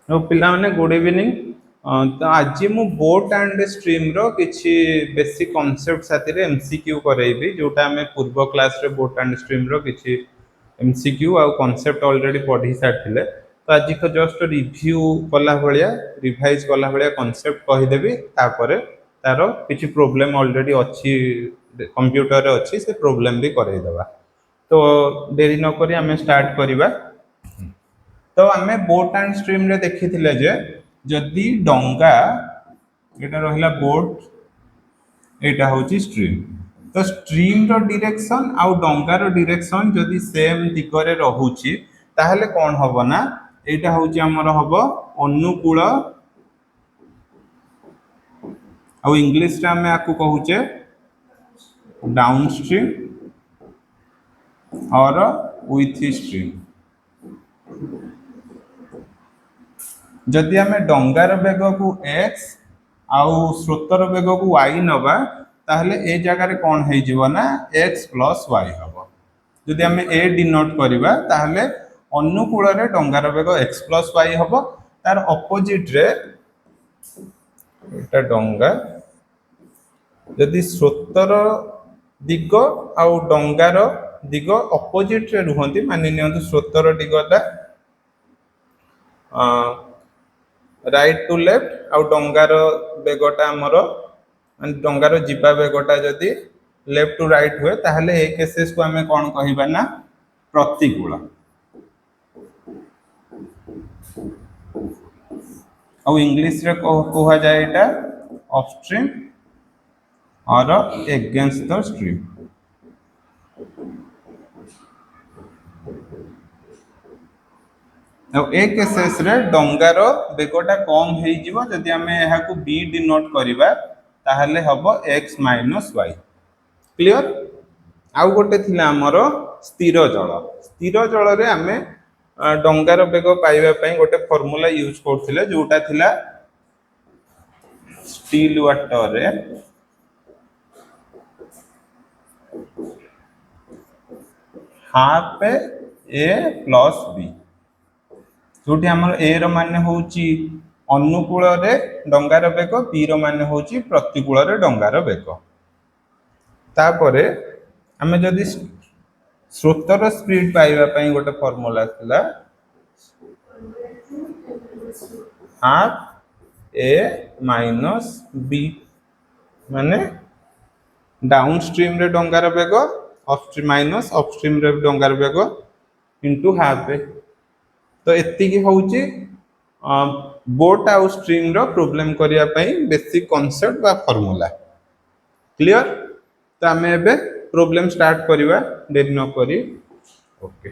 पिला माने good evening. तो आज मु बोट एंड स्ट्रीम रो किछि बेसिक कांसेप्ट साथी एमसीक्यू करेबी जोटा हमें पूर्व क्लास रे बोट एंड स्ट्रीम रो किछि एमसीक्यू आ कांसेप्ट ऑलरेडी पढ़ी सारथिले। तो आज को जस्ट रिव्यू कला भलिया रिवाइज कला भलिया कांसेप्ट कहि देबी तापरे तारो किछि प्रॉब्लम ऑलरेडी अछि कंप्यूटर रे अछि से प्रॉब्लम भी करै देबा। तो देरी न करी हमें स्टार्ट करिबा। तो आमे बोट एंड स्ट्रीम रे देखि थिले जे जदि डंगा एटा रहिला बोट एटा होची स्ट्रीम। तो स्ट्रीम रो डायरेक्शन आउ डंगा रो डायरेक्शन जदि सेम दिगरे रहुची ताहले कोन हबो ना एटा होची हमर हबो अनुकूल आउ इंग्लिश रे हमें आकु कहूचे डाउन स्ट्रीम और विथ स्ट्रीम। जदि आमे डंगार बेग को x आउ स्रोतर बेग को y नबा ताहले ए जगह रे कोन हे जिवो ना x प्लस y हबो। जदि आमे a डिनोट करिबा ताहले अनुकूल रे डंगार बेग x प्लस y हबो। तार ऑपोजिट रे एटा डंगा जदि स्रोतर दिग आउ डंगार दिग ऑपोजिट रे रुहंती मानि नियंतु स्रोतर दिगटा राइट टू लेफ्ट आउ डंगार बेगटा हमर डंगार जिबा बेगटा जदि लेफ्ट टू राइट हुए ताहले ए केसेस को हमें कोन कहिबा ना प्रतिकूल। आउ इंग्लिश रे कोहा जाय एटा अपस्ट्रीम और against the stream. A cases रे डंगार बेगटा कम हे जिवो जदि हमें एहा को b डिनोट करिबा ताहले हबो x माइनस y। क्लियर। आउ गोटे थिला हमरो स्थिर जल रे हमें डंगार बेग पाइबा पई गोटे फार्मूला यूज करथिले जोटा थिला स्टील वाटर रे हाफ a प्लस b जोटी हमर a रो माने होची अनुकूल रे डंगार बेग b रो माने होची प्रतिकूल रे डंगार बेग। तापरे हमें जदि स्रोतर स्पीड पाइबा पई गोटे फार्मूला थिला हाफ a माइनस b माने डाउन स्ट्रीम रे डंगार बेग अपस्ट्रीम माइनस अपस्ट्रीम रे डंगार बेग इनटू हाफ a। तो एति की होची बोट आउ स्ट्रीम रो प्रॉब्लम करिया पई बेसिक कांसेप्ट बा फार्मूला। क्लियर। तो हमें एबे प्रॉब्लम स्टार्ट करिवा देरी न करी। ओके।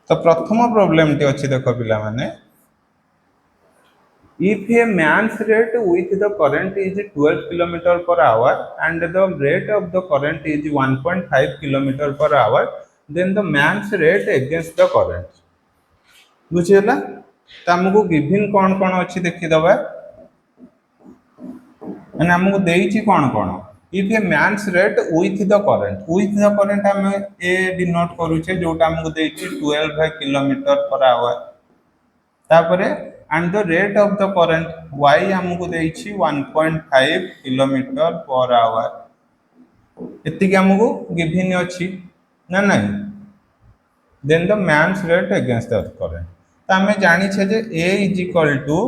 तो प्रथम प्रॉब्लम टी अछि देखो पिला माने if a man's rate with the current is 12 km per hour and the rate of the current is 1.5 km per hour then the man's rate against the current। बुझियला। त हमको given कोन कोन अछि देखि दबा माने हमको देइछि कोन कोन if a man's rate with the current हम a denote करू छे जोटा हमको देइछि 12 km per hour। तापरे and the rate of the current y हमको देइछि 1.5 km per hour। एति के हमको गिवन अछि ना नहीं। then the man's rate against the current त हमें जानि छे जे a is equal to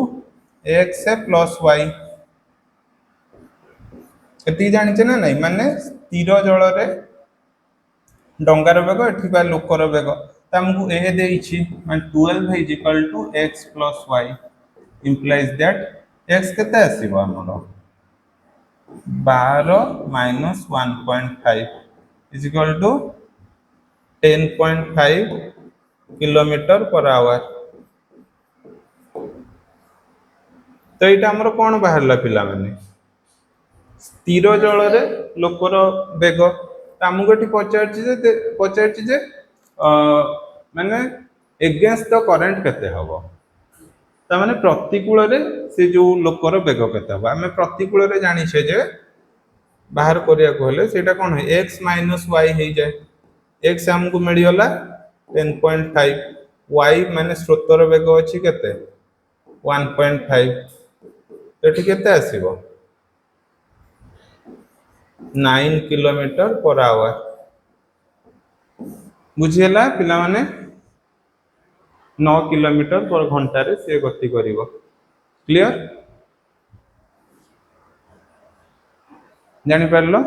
x plus y। एति जानि छे ना नहीं माने स्थिर जल रे डंगार बेग एठी बा लोकर बेग त हमको a देइछि माने 12 is equal to x plus y implies that x केते आसीबो हमरो 12 minus 1.5 is equal to 10.5 kilometre per our. तो एटा हमरो कोन बाहरला पिला माने स्थिर जल रे लोकर बेग त हमको एठी पचारछि जे माने अगेंस्ट द करंट केते हबो त माने प्रतिकूल रे से जो लोकर बेग केते हबो हमें प्रतिकूल रे जानि छे जे बाहर करिया को हले सेटा कोन है x - y हे जाय। x हमको मिलियला 10.5 y माने स्रोतर वेग अछि केते 1.5 एठी केते आसीबो 9 किलोमीटर पर आवर बुझियला पिला माने 9 किलोमीटर पर घंटा रे से गति करिवो क्लियर जानि परलो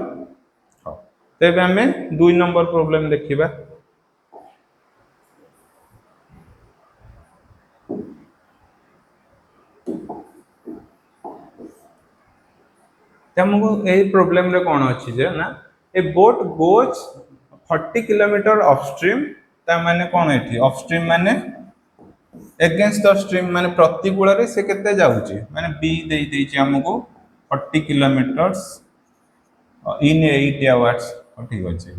तेबे हमें 2 नंबर प्रॉब्लम देखिबा तमको एही प्रॉब्लम रे कोन अछि जे ना ए बोट गोज 40 किलोमीटर अपस्ट्रीम ता माने कोन एठी अपस्ट्रीम माने अगेंस्ट द स्ट्रीम माने प्रतिकूल रे से केते जाउची माने बी देई देइची हमको 40 किलोमीटर्स in 8 hours ठीक अछि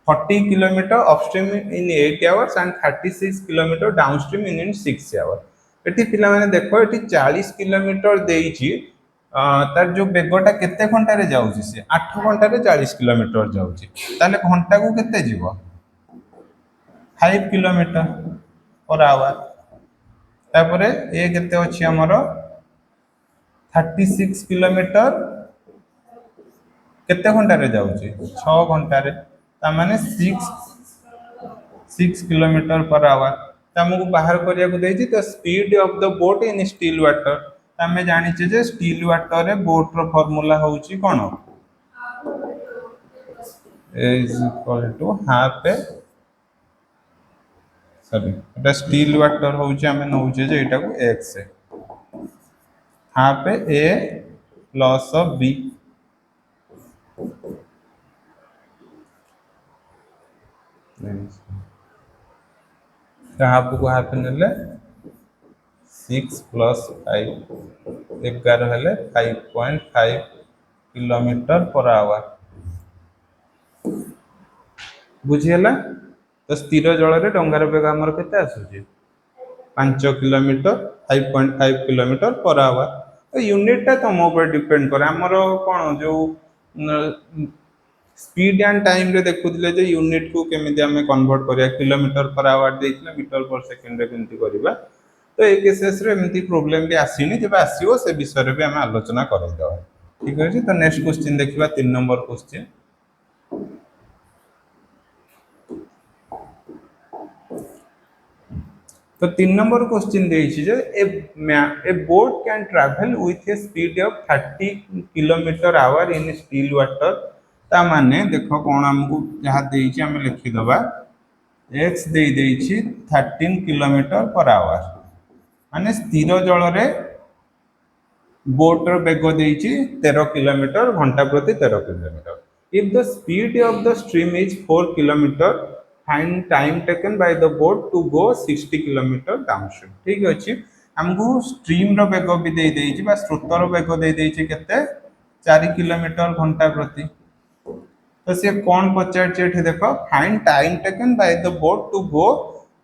40 kilometer upstream in 8 hours and 36 kilometer downstream in 6 hours एठी पिला माने देखो एठी 40 किलोमीटर देइची तार जो बेगटा केते घंटा रे जाउची से 8 घंटा रे 40 किलोमीटर जाउची ताले घंटा को केते जीवो 5 किलोमीटर पर आवर तापरे ए केते अछि हमरो 36 किलोमीटर केते घंटा रे जाउची 6 घंटा रे ता माने 6 किलोमीटर पर आवर तमको बाहर करिया को देइची तो speed of the boat in still water तमे जानि छ जे स्टिल वाटर रे बोट रो फार्मूला होउची कोन is equal to half a sorry एटा स्टिल वाटर होउची हमें नउचे जे एटा को x है half a plus of b half को हाफ नेले 6 प्लस 5 11 हेले 5.5 किलोमीटर पर आवर बुझियला तो स्थिर जल रे डंगार बेग हमर केते आसुची 5 किलोमीटर 5.5 किलोमीटर पर आवर तो यूनिट ता तुम ऊपर डिपेंड करे हमर कोन जो स्पीड एंड टाइम रे देखुदिले जे यूनिट को केमिति हमें कन्वर्ट करिया किलोमीटर पर आवर देइछला मीटर पर सेकंड रे केमिति करिबा तो ए केसेस रे एमिति प्रॉब्लम भी आसीनी जेबा आसीओ से विषय रे भी हम आलोचना करै दवा ठीक है तो नेक्स्ट क्वेश्चन देखिबा 3 नंबर क्वेश्चन तो 3 नंबर क्वेश्चन देइछि जे a boat can travel with a speed of 30 kilometre hour in still water ता माने देखो कोन हमकु जहा देइछि हम लिखि दबा x देइ देइछि 13 किलोमीटर पर आवर माने स्थिर जल रे बोट रो बेग देइछि 13 किलोमीटर घंटा प्रति 13 kilometre if the speed of the stream is 4 kilometre find time taken by the boat to go 60 kilometre downstream ठीक अछि हमकु स्ट्रीम रो बेग भी देइ देइछि बा स्रोत रो बेग देइ देइछि केते 4 किलोमीटर घंटा प्रति तो से कौन पचार एठी देखो find time taken by the boat to go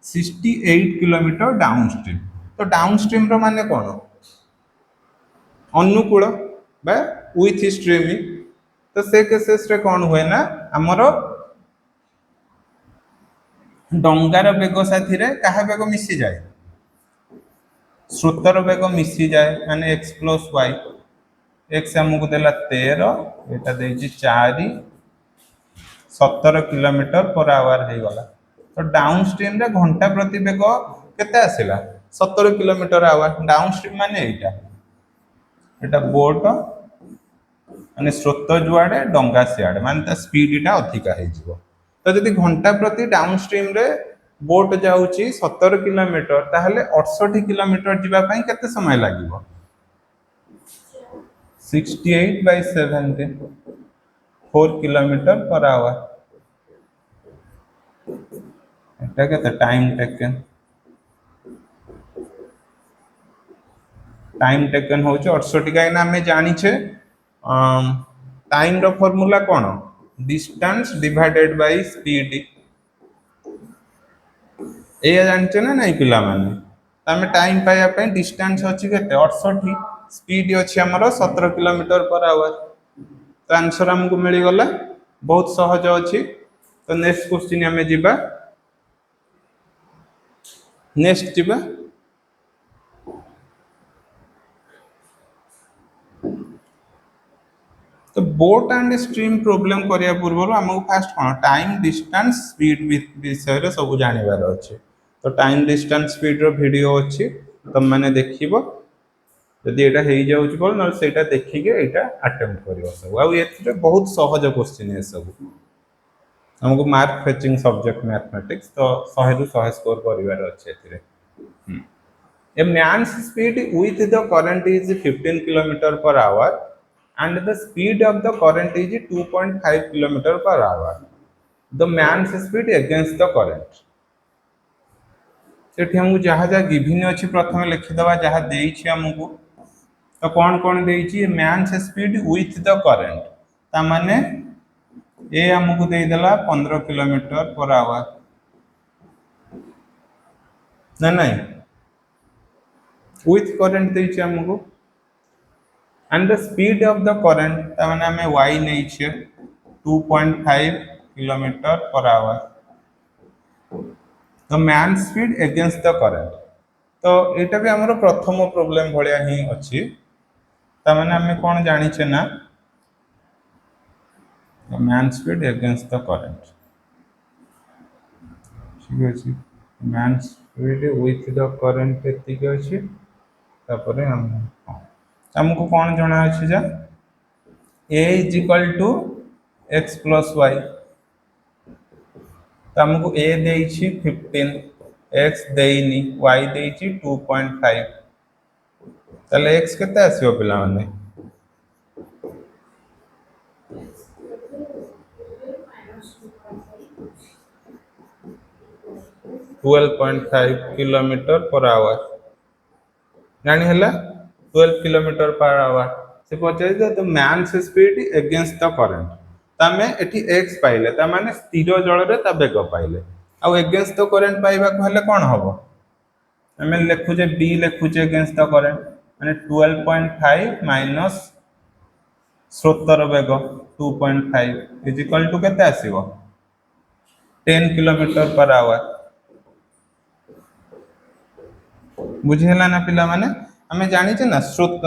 68 kilometre downstream तो डाउनस्ट्रीम रो माने कोन अनुकूल बा विथ स्ट्रीमिंग तो से केसेस रे कोन होय ना हमरो डंगार बेग साथी रे कहा बेग मिसी जाए स्रोतर बेग मिसी जाए माने x प्लस y x हमको देला 13 एटा देछि 4 17 किलोमीटर पर आवर हे गला तो डाउनस्ट्रीम रे घंटा प्रति बेग केते आसिला 17 किलोमीटर आवर डाउनस्ट्रीम माने एटा बोट माने स्रोत जुआडे डंगा सियाडे माने ता स्पीड इटा अधिका हे जिवो तो यदि घंटा प्रति डाउनस्ट्रीम रे बोट जाउची 17 किलोमीटर ताहले 68 किलोमीटर जिबा पई केते समय लागिवो 68/17 4 किलोमीटर पर आवर एटा केते टाइम टेकन हो 68 का हमें जानी छे टाइम रो फार्मूला कोन डिस्टेंस डिवाइडेड बाय स्पीड ए जानछे ना नहीं पिला माने तमे टाइम पाया पे डिस्टेंस अछि केते 68 स्पीड अछि हमरो 17 किलोमीटर पर आवर तो आंसर हमको मिली गला बहुत सहज अछि तो नेक्स्ट क्वेश्चन हमें जिबा नेक्स्ट जीवा तो बोट एंड स्ट्रीम प्रॉब्लम करिया पूर्व आमको फास्ट कौन टाइम डिस्टेंस स्पीड विषय सब जानवर अच्छे तो टाइम डिस्टेंस स्पीड रो वीडियो अच्छी तुम मैंने देखिबो जदि एटा हो जाउछ बोल न सेटा देखिके एटा अटेम्प्ट करियो सब आ एथिरे बहुत सहज क्वेश्चन है सब हमको मार्क फेचिंग सब्जेक्ट मैथमेटिक्स तो 100 रु 100 स्कोर करिवार अच्छे एथिरे A man's speed with the current is 15 kilometer per hour and the speed of the current is 2.5 kilometer per hour. The man's speed against the current. सेठी हमको जहाँ जहाँ गिभिन अच्छी प्रथम लिखिदवा जहाँ देइछि हमको तो कौन देइछि man's speed with the current ता माने ए हमको देइदला 15 किलोमीटर पर आवर ना नहीं with current देइछि हमको and the speed of the current ताने हमें y नहीं छे 2.5 kilometre per our the man speed against the current तो एटा भी हमरो प्रथम प्रॉब्लम भलिया ही अछि ताने हमें कोन जानि छे ना the man speed against the current ठीक अछि man speed with the current एतिक अछि तापरे हम हमको कोन जणा अछि जा a is equal to x plus y तो हमको a देइछि 15 x देइनी y देइछि 2.5 ताले x केते आसीबो पिला माने 12.5 किलोमीटर पर आवर जानी हला 12 किलोमीटर पर आवर से पचाइए तो man's speed against the current तमे एठी x पाइले ता माने स्थिर जल रे ता वेग पाइले आ एगेंस्ट द करंट पाइबा को हले कोन हबो हमें लिखु जे b लिखु जे एगेंस्ट द करंट माने 12.5 माइनस स्रोतर वेग 2.5 इज इक्वल टू केते आसीबो 10 किलोमीटर पर आवर बुझेला ना पिला माने हमें जानि जे ना स्रोत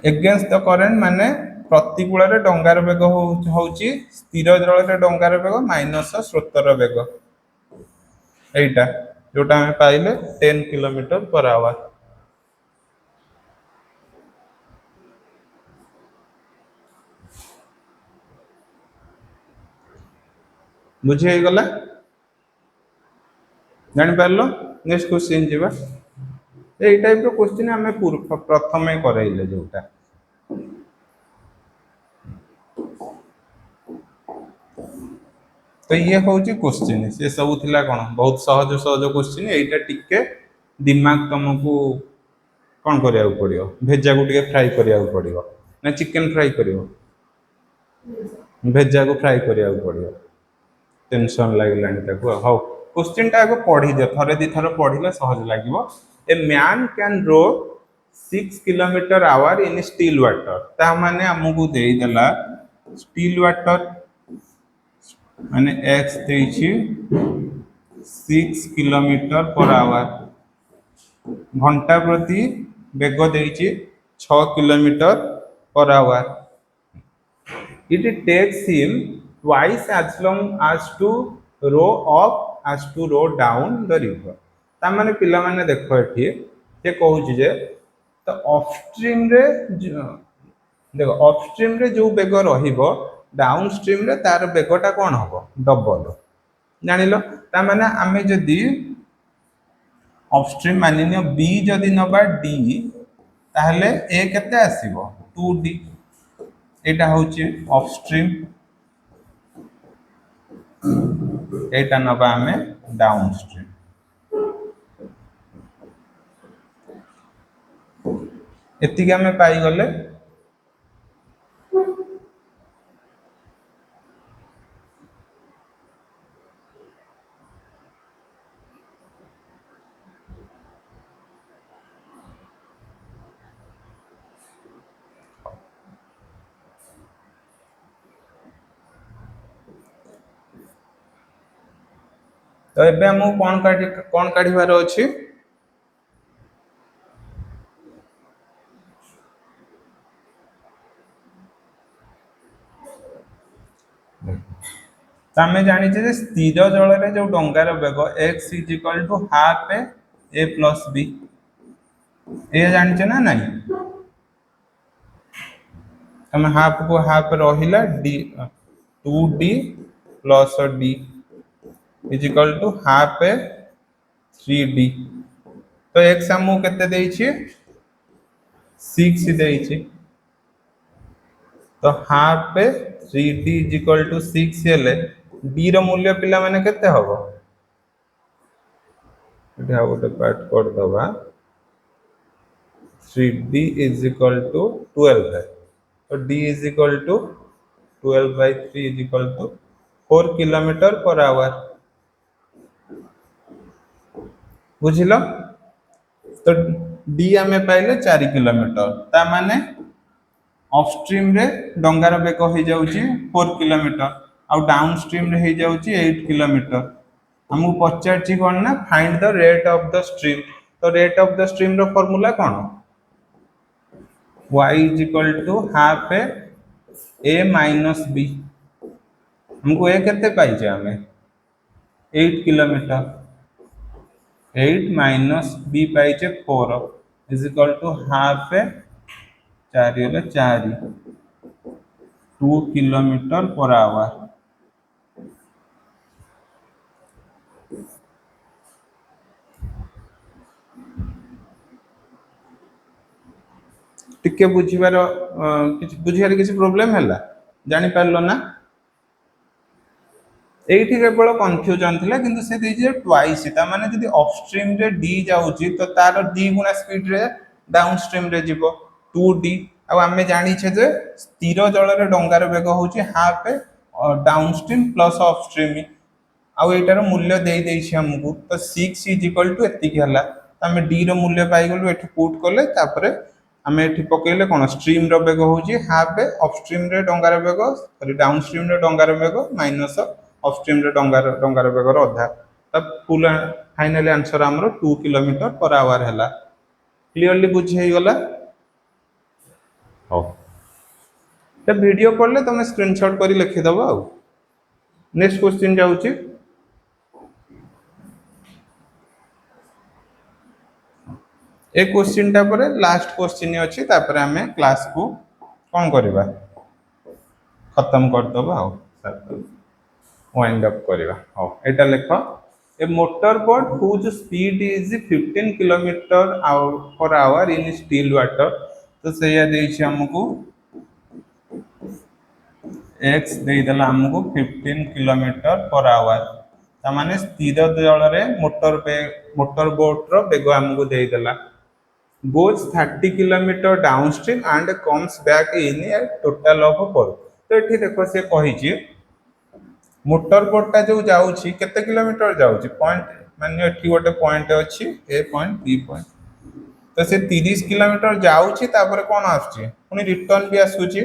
एगेंस्ट द करंट माने प्रतिकूल रे डंगार वेग होउची स्थिर जल रे डंगार वेग माइनस स्रोतर वेग एटा जोटा हमें पाइले 10 किलोमीटर पर आवर बुझे गला जानि पारलो नेक्स्ट क्वेश्चन जीवा ए टाइप रो क्वेश्चन हमें प्रथमे करैले जोटा तो ये हूँ क्वेश्चन से सब थिला कौन बहुत सहज सहज क्वेश्चन एटा टिके दिमाग तुमको कौन करिया पड़ियो भेजा को टिके फ्राई करिया पड़ियो ना चिकन फ्राई करियो भेजा को फ्राई करिया पड़ियो टेंशन लागलानी ताको हाउ क्वेश्चन टा आगे पढ़ी दे थरे दी थर पढ़िले सहज लागिवो a man can row 6 kilometre hour in still water ता माने हमकु देई देला स्टील वाटर माने x देइछि 6 किलोमीटर पर आवर घंटा प्रति वेग देइछि 6 kilometre per hour it takes him twice as long as to row up as to row down the river ता माने पिला माने देखो एठी से कहूछि जे तो अपस्ट्रीम रे देखो अपस्ट्रीम रे जो वेग रहिबो डाउनस्ट्रीम रे तार वेगटा कोन हबो डबल जानिलो ता माने आमे जदी अपस्ट्रीम मानिनियो b जदी नबा d ताहले a केते आसीबो 2d एटा होची अपस्ट्रीम एटा नबा आमे डाउनस्ट्रीम एतिके आमे पाई गले तो एबे हमको कौन काढ़िबार अछि तो आम जानी स्थिर जल में जो डंगार बेग x is equal to half a plus b ये जानिचे ना नहीं तुम हाफ को हाफ रहिला d 2d plus d is equal to half a 3d तो x हमको केते देइछि 6 देइछि तो half a 3d is equal to 6 हेले d रो मूल्य पिला माने केते हबो एटा गोटे पार्ट कर दबा 3d is equal to 12 है तो d is equal to 12 by 3 is equal to 4 kilometre per hour बुझिलो तो d आमे पाइले 4 किलोमीटर ता माने अपस्ट्रीम रे डंगार बेग हो जाउची 4 किलोमीटर आ डाउन स्ट्रीम रे हो जाउची 8 किलोमीटर हमहु पचारची कोन ना find the rate of the stream तो रेट ऑफ द स्ट्रीम रो फार्मूला कोन y is equal to half a minus b हमको a केते पाइजे हमें 8 kilometre 8 minus b पाइजे 4 is equal to half a 4 हेले 4 2 किलोमीटर पर आवर टिके बुझिबार किछि problem हैला जानि पारलो ना एठी केवल कंफ्यूजन थिला किंतु से देजे ट्वाइस ता माने जदी अपस्ट्रीम रे डी जाउची तो तार डी गुना स्पीड रे डाउन स्ट्रीम रे जीवो 2d आ आमे जानि छे जे स्थिर जल रे डंगार वेग होची half downstream plus upstream आ एटार मूल्य दे देछि हमकु तो 6 इज इक्वल टू एति की हला आमे डी रो मूल्य पाई गलु एठी पुट करले तापरे आमे एठी पकेले कोन स्ट्रीम रो वेग होची हाफ अपस्ट्रीम रे डंगार वेग सॉरी डाउन स्ट्रीम रे डंगार वेग माइनस अपस्ट्रीम रे डंगार बेगर अधा तब फुल फाइनल आंसर हमरो 2 किलोमीटर पर आवर हैला क्लियरली बुझी हे गला हो ते वीडियो पढ़ले तुम स्क्रीनशॉट करी लिखि दबो आ नेक्स्ट क्वेश्चन जाउची ए क्वेश्चन टा परे लास्ट क्वेश्चन अछि तापर हमें क्लास को कोन करबा खत्म कर दबो आ वाइंड अप करवा हां एटा लेखो a motor boat whose speed is 15 kilometre per hour in still water तो सैया देछि हमको x दे दला हमको 15 किलोमीटर पर आवर ता माने स्थिर जल रे मोटर बोट रो बेग हमको दे दला goes 30 kilometre downstream and comes back in A total of 4 तो एठी देखो से कहि छी मोटर बोट टा जो जाउची केते किलोमीटर जाउची पॉइंट माने एठी गोटे पॉइंट अछि ए पॉइंट बी पॉइंट तो से 30 किलोमीटर जाउची तापर कोन आछी पुनी रिटर्न भी आसुची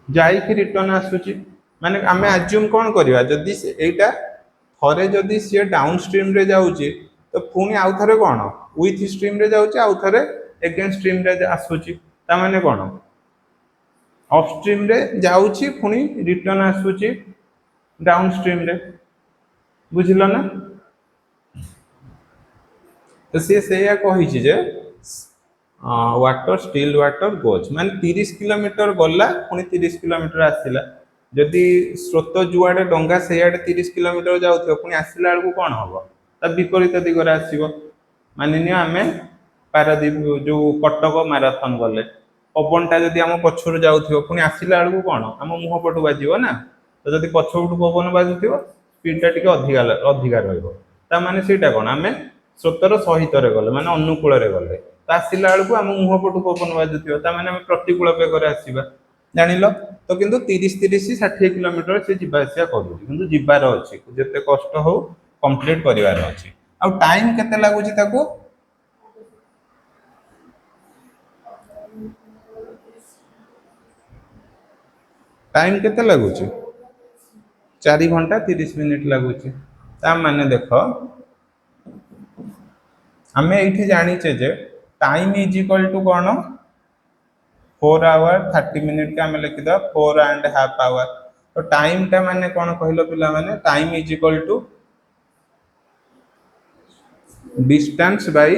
जाई कि रिटर्न आसुची माने हमें अज्यूम कोन करिवा जदी एटा थरे जदी से डाउन स्ट्रीम रे जाउची तो पुनी आउ थरे कोन विथ स्ट्रीम रे जाउची आउ थरे अगेंस्ट स्ट्रीम रे आसुची ता माने कोन अपस्ट्रीम रे जाउची पुनी रिटर्न आसुची डाउन स्ट्रीम रे बुझिलो ना तो से या कहि छी जे वाटर स्टिल वाटर गोज माने 30 किलोमीटर गला पुनी 30 किलोमीटर आसिला जदी स्रोत जुआडे डंगा सेयाडे 30 किलोमीटर जाउथो पुनी आसिला अलगु कोन हबो त विपरीत दिगरे आसीबो मानिनियो आमे पारादीप जो कटक मैराथन गले पवनटा जदि आम पछर जाऊँ पुणी आसला बेलू कौन आम मुह पटू बाजो ना तो जब पछपटू पवन बाजुव स्पीडा टी अधिका रही से कौन आम स्रोतर सहित गले माने अनुकूल गले तो आसला बेलू आम मुह पटू पवन बाजुव ताने प्रतिकूल बेगर आसवा जानिल तो किंतु 30-30-60 किलोमीटर से जावासिया कर जीवार अच्छी जिते कष्ट हो कंप्लीट करार अच्छी आ टाइम केते लगुच टाइम केते लगुच 4 घंटा 30 मिनिट लगुच ता माने देख आम ये जाचे जे टाइम इज इक्वल टू कौन 4 आवर 30 मिनिट के आम लिखिद 4.5 आवर तो टाइम टा माने कौन कहल पिला माने time is equal to distance by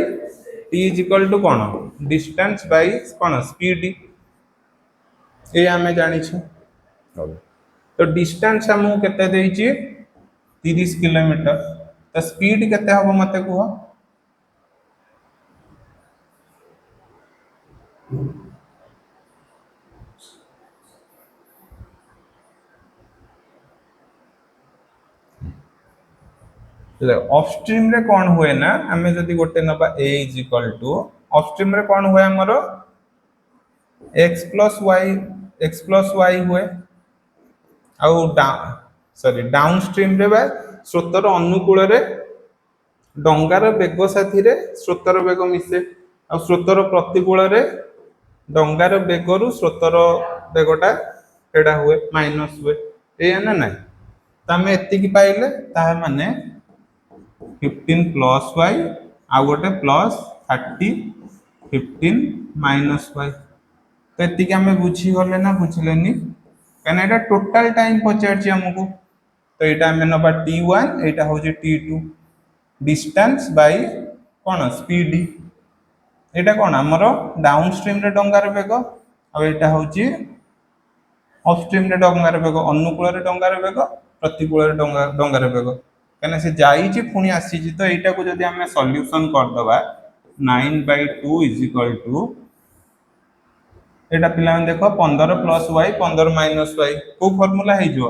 t is equal to कौन डिस्टेंस बाय कौन स्पीड ये आम जानी तो डिस्टेंस आमको केते देइछि 30 किलोमीटर तो स्पीड केते हबो मते कुह ऑफस्ट्रीम रे कौन हुए ना आम जदि गोटे नबा ए इज इक्वल टू ऑफस्ट्रीम रे कौन हुए हमर एक्स प्लस वाई हुए आउ डाउन स्ट्रीम रे बा स्रोतर अनुकूल रे डंगार बेग साथी रे स्रोतर बेग मिसे आ स्रोतर प्रतिकूल रे डंगार बेगरु स्रोतर बेगटा एडा हुए माइनस हुए ए ना नहीं तो आम एतिकी पाइले ताहा माने 15 प्लस वाई आउ गोटे प्लस 30 15 माइनस वाई तो ये आम बुझीगले ना बुझिलेनि कहीं यहाँ टोटाल टाइम पचार आमको तो यहाँ आम नवा T1 यहाँ हूँ T2 डिस्टेंस बाय कौन स्पीड यहाँ कौन आमर डाउन स्ट्रीम रे डंगार बेग आटा हूँ अपस्ट्रीम रे डंगार बेग अनुकूल रे डंगार बेग प्रतिकूल रे डंगार बेग कहीं से जाइए पुणी आसी तो यहाँ को जब आम सल्यूशन करदे 9/2 इज इक्वल टू एटा पिला देख 15 प्लस वाई 15 माइनस वाई को फॉर्मूला है जो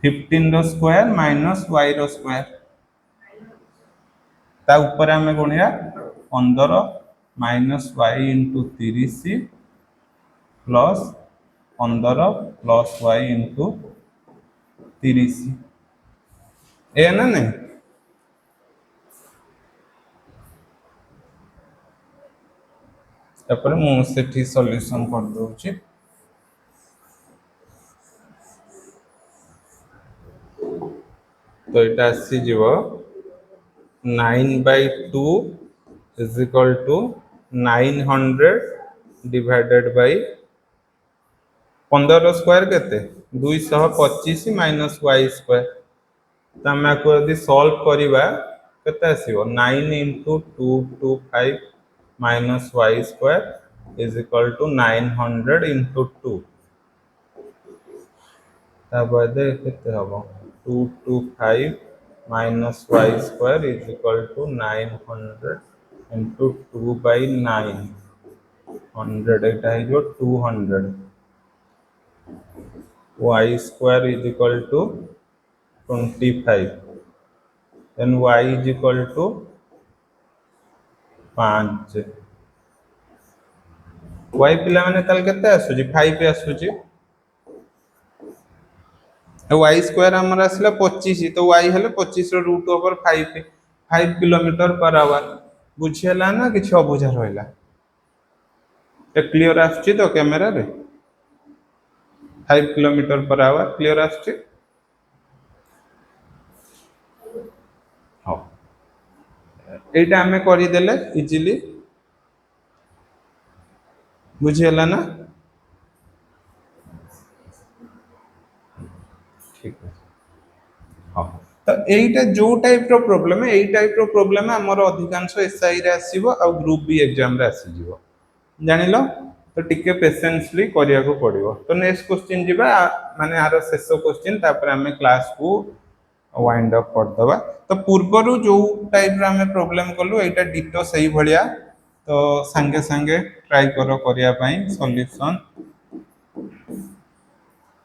15 रो स्क्वायर माइनस वाई रो स्क्वायर ता ऊपर आम गुणिया 15 minus y into 30 plus 15 plus y into 30 ए ना नहीं तापर मुझे सॉल्यूशन कर दूची तो यहाँ आसीज 9/2 is equal to 900 divided by 15 square केते 225 माइनस वाई स्क्वायर तो आम आपको यदि सॉल्व करवा केते आसीबो 9 into 225 minus y square is equal to 900 into 2 ताबदे केते हबो 225 minus y square is equal to 900 into 2 by 9 100 एटा है जो 200 y square is equal to 25 then y is equal to 5 y पिला माने ताल केते आसुजी 5 आसुजी वाई स्क्वायर आमर आसला 25 तो वाई हेले 25 रो root over 5 kilometre per hour बुझेला ना किछ अबुझा रहला ए क्लियर आछी तो कैमरा रे 5 किलोमीटर पर आवर क्लियर आछी हां एटा हमें करि देले इजीली बुझेला ना ठीक है हाँ तो यहीटा जो टाइप रो प्रॉब्लम है यही टाइप रो प्रॉब्लम है हमर अधिकांश एसआई रे आसीबो आ ग्रुप बी एग्जाम रे आसी जीवो जानिलो तो टिके पेशेंसली करिया को पड़िबो तो नेक्स्ट क्वेश्चन जीबा माने आरो शेष क्वेश्चन तापर हमें क्लास को वाइंड अप कर दबा तो पूर्वरु जो टाइप रा हमें प्रॉब्लम कलु एटा डिटो सही भलिया तो संगे संगे ट्राई करो करिया पई सॉल्यूशन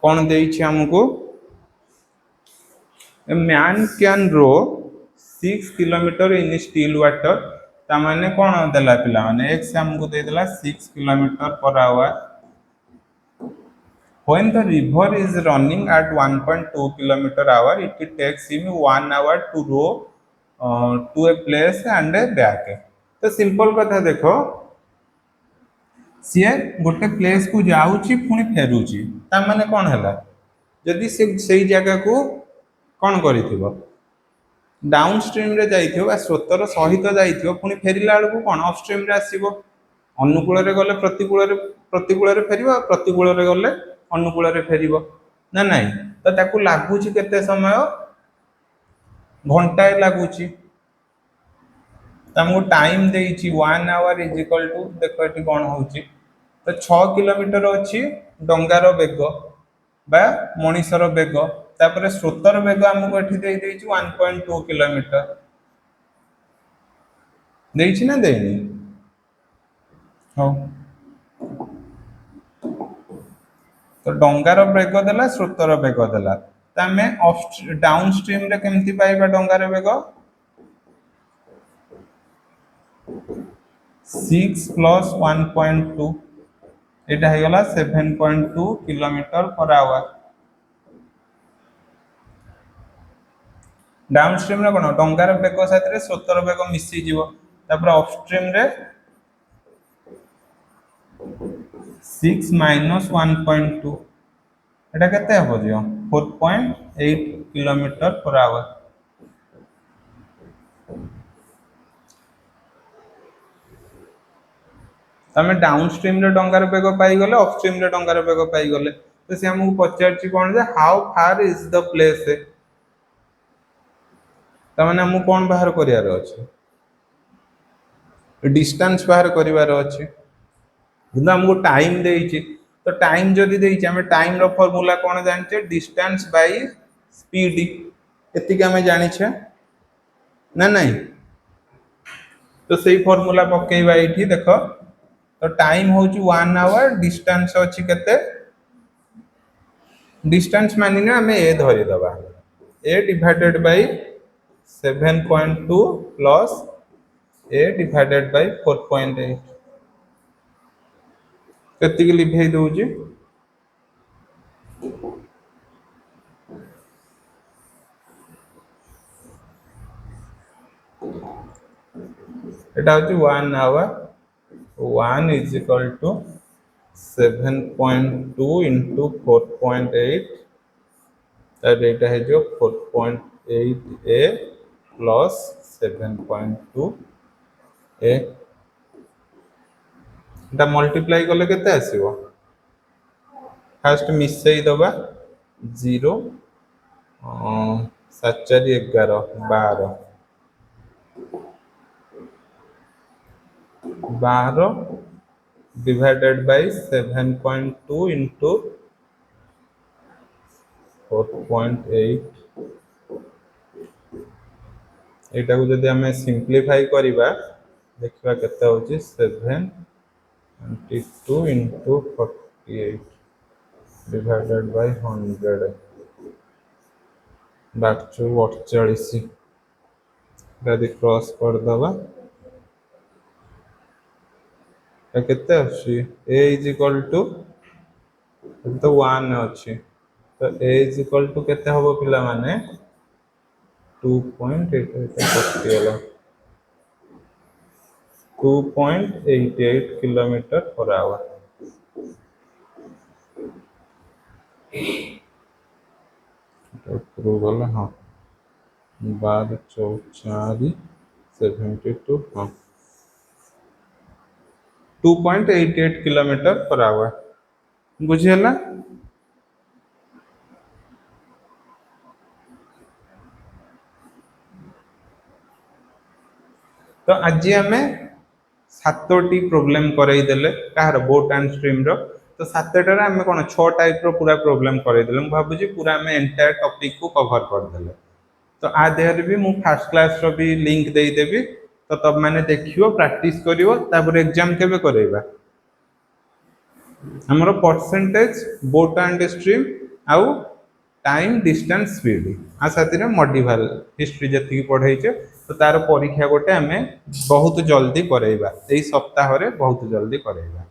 कोन देई छी हमको A man can row 6 kilometer in still water तामाने कौन देला पिला माने x हमको दे देला 6 kilometer per hour when the river is running at 1.2 kilometer hour it takes him 1 hour to row to a place and a back तो simple कथा देखो सी गोटे प्लेस को जाऊची पुणी फेरुची ता माने कौन हैला जदि से जगह को कौन करिथिबो डाउन स्ट्रीम रे जाइथिबो स्रोतर सहित जाइथिबो पुनी फेरिला बेलू कौन अपस्ट्रीम रे आसीबो अनुकूल रे गले प्रतिकूल रे फेरिबो प्रतिकूल रे गले अनुकूल रे फेरिबो ना नहीं तो ताकू लागुची केते समय घंटाए लागुची तुमको टाइम देइची 1 आवर इज इक्वल टू देखो एटी कोन होउची तो 6 किलोमीटर अछि डंगार बेग बा मनीषर बेग तापर स्रोतर बेग हमको एठी देइ देइची 1.2 किलोमीटर देइची ना देइनी हो तो डंगार बेग देला स्रोतर बेग देला तमे डाउन स्ट्रीम रे केमती पाइबा डंगार बेग 6 प्लस 1.2 एटा है गला 7.2 kilometre per our down stream रे कोन डंगार बेग साथ रे स्रोतर बेग मिसी जीवो तापर अपस्ट्रीम रे 6 माइनस 1.2 एटा केते हबो जियो 4.8 किलोमीटर पर आवर तमे डाउन स्ट्रीम रे डंगार बेग पाई गले अपस्ट्रीम रे डंगार बेग पाई गले तो से हमहु पचारची कोन जे how far is the place तमाने हमहु कोन बाहर करियार अछि डिस्टेंस बाहर करिवार अछि किंतु हमको टाइम देइची तो टाइम जदि देइची हमें टाइम रो फार्मूला कोन जानचे डिस्टेंस बाय स्पीड एतिक हमें जानि छे ना नहीं तो सही फार्मूला पकेइबा एठी देखो तो टाइम होची 1 आवर डिस्टेंस अछि केते डिस्टेंस मानि ने हमें ए धरि दबा a divided by 7.2 plus a divided by 4.8 केतिक लिखै दउची एटा होची 1 hour 1 is equal to 7.2 into 4.8 that it है जो 4.8 a plus 7.2 a दा मल्टीप्लाई करले केते आसीबो फर्स्ट मिसई दबा 0 7 4 11 12 divided by 7.2 into 4.8 एटा को जदि हमें सिंप्लीफाई करिबा देखिबा केते होची 7.2 into 48 divided by 100 back to 48 यदि क्रॉस कर दबा केते अछि a is equal to तो 1 अछि तो a is equal to केते हबो पिला माने 2.88 किलोमीटर पर आवर प्रूव होला हां 12 4 72 हां 2.88 किलोमीटर पर आवर बुझियला तो आज हमें 7टी प्रॉब्लम करई देले काहर बोट एंड स्ट्रीम रो तो 7टा रे हमें कोन 6 टाइप रो पूरा प्रॉब्लम करई देले हम भाबुजी पूरा हमें एंटायर टॉपिक को कवर कर देले तो आ देहर भी मु फर्स्ट क्लास रो भी लिंक देई देबी तो तब माने देखियो प्रैक्टिस करियो तापर एग्जाम केबे करैबा हमरो परसेंटेज बोट एंड स्ट्रीम आउ टाइम डिस्टेंस स्पीड आ साथी रे मॉडिफाइल हिस्ट्री जति पढै छै तो तार परीक्षा गोटे हमें बहुत जल्दी करैबा एई सप्ताह रे बहुत जल्दी करैबा।